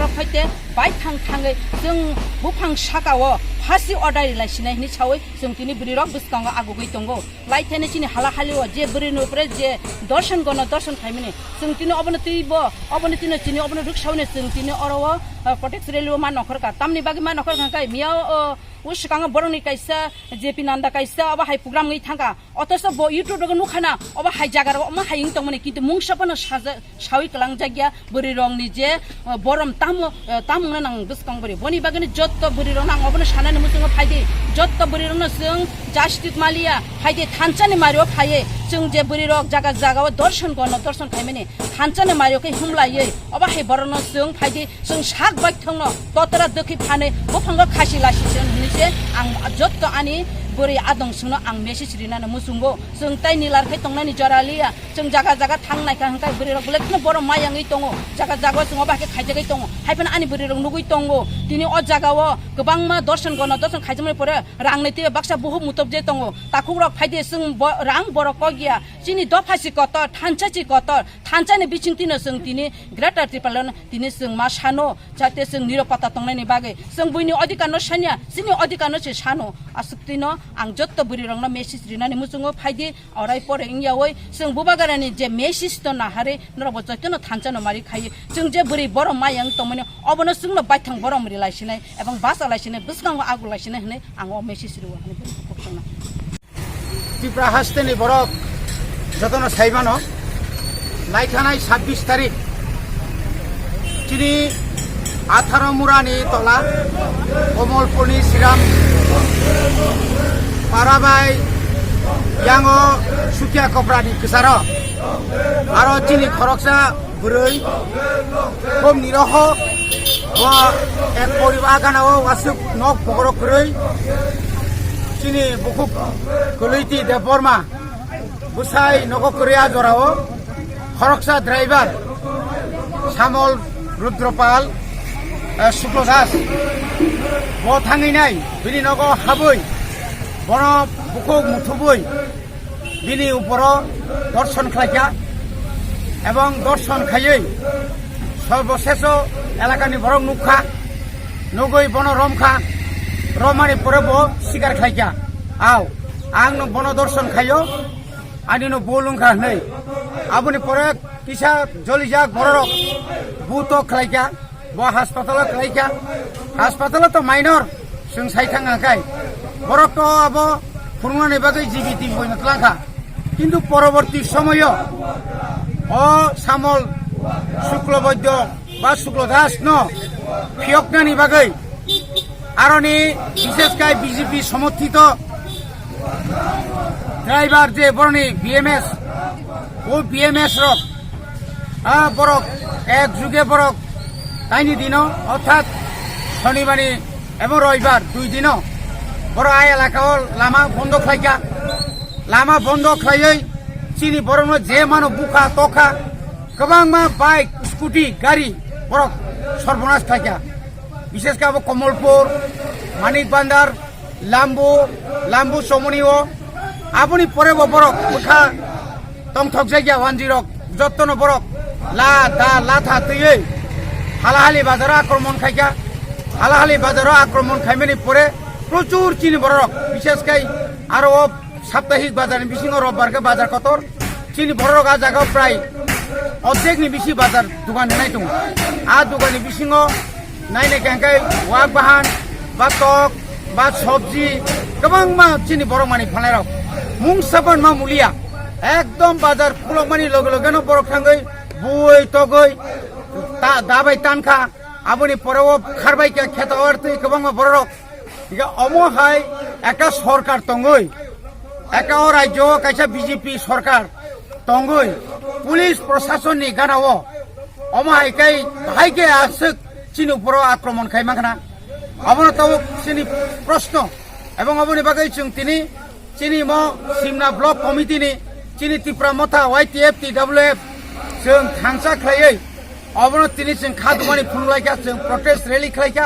rok phaite bai thang जों बुफां सागाओ फासि order लाइसिनायनि सावै जों तिनि बरिरक बिस्कांगा आगुगै दंगो लाइथाने चिनि हाला हालिओ जे बरिनो प्रे जे दर्शन गनो दर्शन खाइमिने जों तिनि अबनो तिबो अबनो तिनि चिनि अबनो रुखसावने जों तिनि अरवा प्रोटेक्ट रेलवे मा नखरका तामनि बागि मा नखरका काइ मियाव उसिकांगा बरनि काइसा जेपी नान्दा काइसा अब हाइ प्रोग्राम गै थांगा अतस ब युट्युब दग नुखाना अब हाइ जागार मा हाइं तंमने किन्तु मुंसापन सावि कलां जागिया बरिरंनि जे बरम तामुंना नां बिस्कां बरि बनि बागनि जत्त बरिरं नां अबनो सानाने मुसुंगा फाइदे जत्त बरिरंनो जों जास्टिस मालिया फाइदे थानचाने मारियो फाये जों जे बरिरक जागा जागाव दर्शन गनो दर्शन खाइमेने थानचाने मारियो के हुमलायै अब हाइ बरनो जों फाइदे जों साग बाइक थंनो ततरा दखि फाने बफांगा खासि लासि जों निसे आं जत्त आनि बोरै आदं सुनो आं मेसेज रिनाने मुसुंगो जों ताइ निलारखाय तंनानि जरालिया जों जागा जागा थांनायखा हंखाय बरिरक बुलेकनो बर मायांगै दङो जागा जागा जों बाके खाइजागै दङ हाइफान आनि बरिरक नुगै दङो दिनै अ जागाव गोबां मा दर्शन गनो दर्शन खाइजमै परे रांनैते बाक्सा बहु मुतब जे दङ ताखुरक फाइदे जों रां बर कगिया चिनि दफासि कत थानचाचि कत थानचानि बिचिंतिनो जों दिनै ग्रेटर ट्रिपलन दिनै जों मा सानो जाते जों निरपत्ता तंनायनि बागै जों बुइनि अधिकार न सानिया सिनि अधिकार न सानो आसुक्तिनो आं जत्त बरिरंनो मेसेज रिनाने मुसुंगो फाइदे अराय परे इंयावै जों बुबागारानि जे मेसेज त नाहारे नरबो जत्तनो थानचानो मारि खायो जों जे बोरै बर मायां तमने अबनो जोंनो बाइथां बर मरि लाइसिनाय एबं बासा लाइसिनाय बिस्कांगो आगु लाइसिनाय हने आं अ मेसेज रिवा हने फक्सना त्रिपुरा हास्तेनि बरक जतनो साइबानो नाइथानाय 26 तारिख चिनि 18 मुरानि तला कमलपुरनि श्रीराम पाराबाई यांगो सुकिया कपरानि कसारो आरो चिनि खरकसा बुरै कम निरह वा एक परिबा गानाव वासुक नक पगरो खुरै चिनि बुकुक कलैति देबरमा बुसाई नगो कुरिया जराव खरकसा ड्राइवर सामल रुद्रपाल शुक्लदास बो थाङैनाय बिनि नगो हाबै बन बुकुक मुथुबै बिनि उपर दर्शन खालाया एवं दर्शन खायै सर्वशेष एलाकानि बरं नुखा नुगै बन रमखा रमानि परबो सिगार खालाया आव आं बन दर्शन खायो आनिनो बोलुंखा नै आबुनि परे किसा जलिजाक बरक बुतो खालाया बो हासपाताल खालाया हासपाताल तो माइनर जों साइथाङाखै बरक तो अब फुरमानि बागै जीबीटी बयनो क्लाखा किन्तु परवर्ती समय अ सामल शुक्लबैद्य बा शुक्लदास न फियकनानि बागै आरनि विशेषकाय बीजेपी समर्थित ड्राइवर जे बरनी बीएमएस वो बीएमएस रक बरक एक जुगे बरक ताइनि दिन अर्थात शनिबार एवं रविवार 2 दिन बर आय एलाकाओ लामा बंद खालाया लामा बंद खालायै चिनि बरनो जे मानो बुखा तखा गोबां मा बाइक स्कुटी गाड़ी बरक सर्वनाश खालाया विशेषकर अब कमलपुर मानिक बान्दार लाम्बु समनिओ आबुनि परे बरक बुखा तंथक जायगा 10 जत्तनो बरक लाथा तैयै हालाहाली बाजार आक्रमण खाया हालाहाली बाजार आक्रमण खाइमेनि परे प्रचुर चिनि बरक विशेषकै आरो साप्ताहिक बाजार बिसिङो रबबार के बाजार कतर चिनि बरक आ जागा प्राय अर्धेकनि बिसि बाजार दुकान होनाय दं आ दुकाननि बिसिङो नायनाय कांकाय वाक बाहान बा तक बा सब्जी गोबां मा चिनि बरक मानि फाननाय मुं साबन मा मुलिया एकदम बाजार फुलमानि लगे लगेनो बरक थांगै बुयै तगै दाबाय तानखा आबुनि परेव खारबाय के खेतावर तै गोबां बरक इगा अमहाय एका सरकार तंगै एका राज्य कायसा बीजेपी सरकार तंगै पुलिस प्रशासननि गानाव अमहाय कै भाइके आसक चिनि उपर आक्रमण खाइमाखना अबनो तो चिनि प्रश्न एवं अबनि बागै जों तिनि चिनि म सिमना ब्लक कमिटिनि चिनि त्रिपुरा मथा YTF TWF जों थांसा खायै अबनो तिनि जों खादुमानि फुंलायका जों प्रोटेस्ट रैली खालायका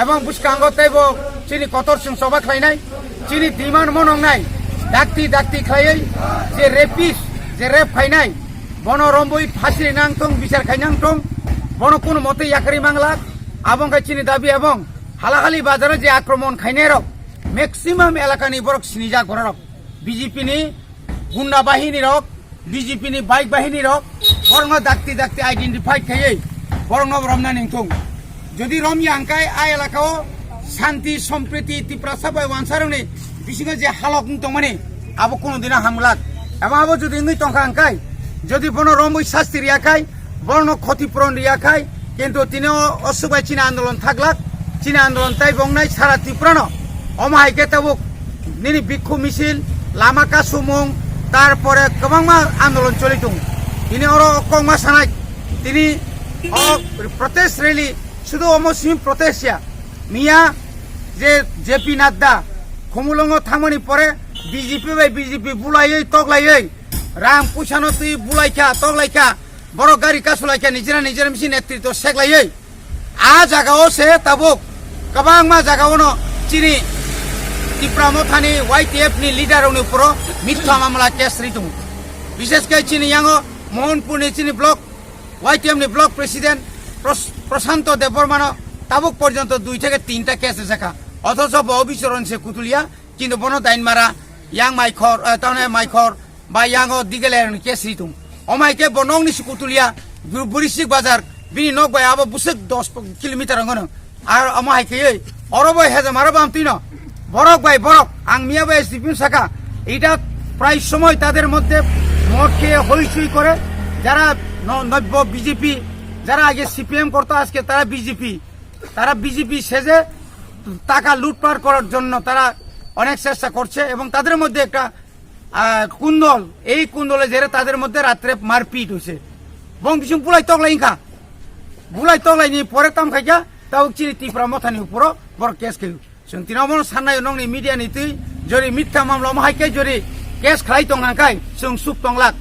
एवं बुसकांगो तैबो चिनि कतर जों सभा खालायनाय चिनि डिमान्ड मनंनाय दाक्ति खायै जे रेपिस जे रेप खायनाय बन रम्बुई फासि नांथं बिचार खायनांथं বড় কোন মতে ইয়াকারি বাংলা এবং চিনি দাবি এবং হালাহালি বাজারে যে আক্রমণ খাইনে রক ম্যাক্সিমাম এলাকানি বরক সিনিজা ঘর রক বিজেপি নি গুন্ডা বাহিনী রক বিজেপি নি বাইক বাহিনী রক বরং দাক্তি দাক্তি আইডেন্টিফাইড খাইয়ে বরং রমনা নিংথং যদি রমিয়া আঙ্কাই আ এলাকাও শান্তি সম্প্রীতি তীব্রা সাবাই ওয়ানসারনি বিসিঙ্গে যে হালক নিতমানে আবো কোনোদিন হামলাক এবং আবো যদি ইঙ্গি টঙ্কা আঙ্কাই যদি বনো রমই শাস্তি রিয়াখাই বর্ণ ক্ষতিপূরণ রিয়াখাই কিন্তু তিনিও অসুবাই চীনা আন্দোলন থাকলাক চীনা আন্দোলন তাই বংনাই সারা ত্রিপুরানো অমাহাইকে তাবুক নিনি বিক্ষু মিছিল লামাকা সুমুং তারপরে গোबां আন্দোলন চলিতুং তিনি ওর অকংমা সানাই তিনি প্রটেস্ট রেলি শুধু অমসিম প্রটেস্টিয়া মিয়া যে জেপি নাড্ডা খমুলঙ্গ থামনি পরে বিজেপি বাই বিজেপি বুলাইयै তগলাইयै রাম পুছানো তুই বুলাইখা তগলাইখা বড় গাড়ি কাসুলাইখা নিজেরা নিজের মিছি নেতৃত্ব সেগলাইयै আ জায়গাও সে তাবুক গোबां জায়গাও চিনি ত্রিপুরা মথানি YTF ni লিডার উনি উপর মিথ্যা মামলা কেস রিতুম বিশেষ করে চিনি ইয়াঙ্গো মোহনপুর ni চিনি block YTF ni block president Prashanta Debbarma তাবুক পর্যন্ত 2 থেকে 3টা কেস এসেখা অথচ অবিচরণ সে কুতুলিয়া কিন্তু বন দাইন মারা ইয়াং মাইখর তানে মাইখর বা ইয়াঙ্গো দিগেলের কেস রিতুম অমাইকে বনং নিসু কুতুলিয়া বুরিসিক বাজার বিনি নক বাই আবো বুসেক 10 কিলোমিটার অঙ্গন আর অমাইকে অরবই হেজে মারাবাম তুই ন বরক ভাই বরক আং মিয়া ভাই সিপিএম শাখা এটা প্রায় সময় তাদের মধ্যে মদ খেয়ে হইচই করে যারা নব্য বিজেপি যারা আগে সিপিএম করতো আজকে তারা বিজেপি সেজে টাকা লুটপাট করার জন্য তারা অনেক চেষ্টা করছে এবং তাদের মধ্যে একটা কুন্দল এই কুন্দলে জেরে তাদের মধ্যে রাত্রে মারপিট হয়েছে বং কিছু বুলাই তগলাই নি পরে তাম খাইকা তাও চিনি ত্রিপুরা মথানি উপর বড় কেস খেল তিনামন সান্নাय नंनि मिडिया नि तुई जरि मिथ्या मामला माहायके जरि केस खाई तंगांकाय जों सुख तंगलाक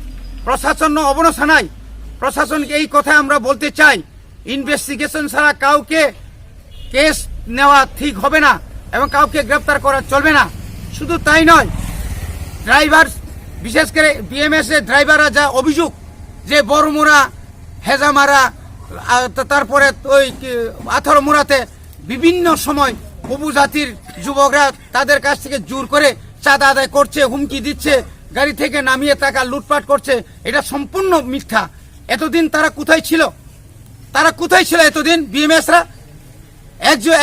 प्रशासन अबनो सानाय प्रशासन के এই কথা আমরা বলতে চাই ইনভেস্টিগেশন ছাড়া কাউকে কেস নেওয়া ঠিক হবে না এবং কাউকে গ্রেফতার করা চলবে না শুধু তাই নয় ড্রাইভার বিশেষ করে বিএমএস এর ড্রাইভাররা যা অভিযোগ যে বড়মুরা হেজামারা তারপরে ওই আথরমুরাতে বিভিন্ন সময় উপজাতির যুবকরা তাদের কাছ থেকে জোর করে চাঁদা আদায় করছে হুমকি দিচ্ছে গাড়ি থেকে নামিয়ে টাকা লুটপাট করছে এটা সম্পূর্ণ মিথ্যা এতদিন তারা কোথায় ছিল এতদিন বিএমএসরা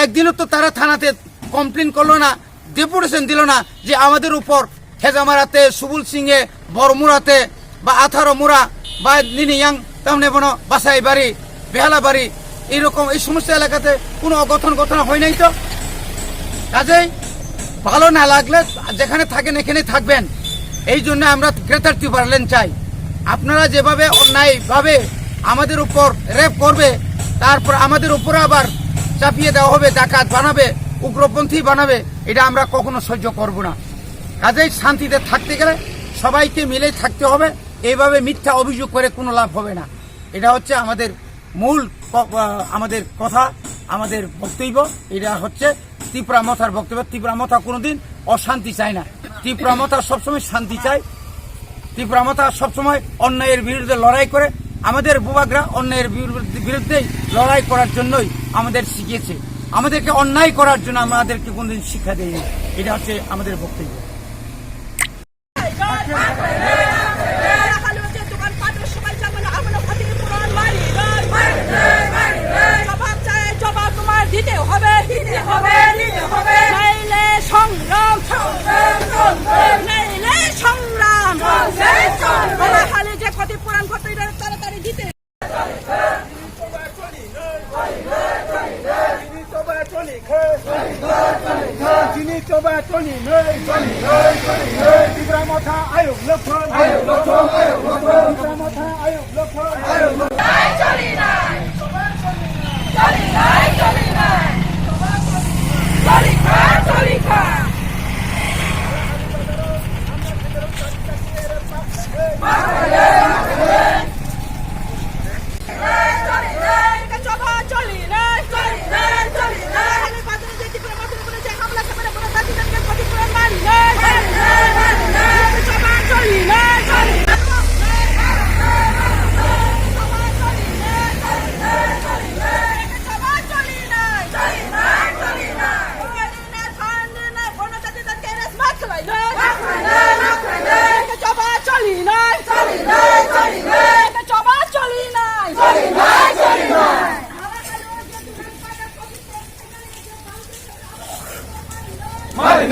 একদিনও তো তারা থানাতে কমপ্লেন করলো না ডেপুটেশন দিল না যে আমাদের উপর হেজামারাতে সুবুল সিংয়ে বড়মুরাতে বা আথারমুরা বা নিনিয়াং তামনে বনো বাসাই বাড়ি বেহালা বাড়ি এইরকম এই সমস্ত এলাকাতে কোনো অগঠন হয় নাই তো কাজেই ভালো না লাগলে যেখানে থাকেন এখানে থাকবেন এই জন্য আমরা গ্রেটার ত্রিপুরা লেন চাই আপনারা যেভাবে অন্যায়ভাবে আমাদের উপর রেপ করবে তারপর আমাদের উপরে আবার চাপিয়ে দেওয়া হবে ডাকাত বানাবে উগ্রপন্থী বানাবে এটা আমরা কখনো সহ্য করব না কাজেই শান্তিতে থাকতে গেলে সবাইকে মিলে থাকতে হবে এইভাবে মিথ্যা অভিযোগ করে কোনো লাভ হবে না এটা হচ্ছে আমাদের মূল আমাদের কথা আমাদের বক্তব্য এটা হচ্ছে ত্রিপুরা মথার বক্তব্য ত্রিপুরা মথা কোনোদিন অশান্তি চায় না ত্রিপুরা মথা সবসময় শান্তি চায় ত্রিপুরা মথা সবসময় অন্যায়ের বিরুদ্ধে লড়াই করে আমাদের বুবাগরা অন্যায়ের বিরুদ্ধে লড়াই করার জন্যই আমাদের শিখিয়েছে আমাদেরকে অন্যায় করার জন্য আমাদেরকে কোনোদিন শিক্ষা দেয়নি এটা হচ্ছে আমাদের বক্তব্য দিতে হবে নাইলে সংগ্রাম খালি যে ক্ষতিপূরণ করতে তাড়াতাড়ি দিতে Mari,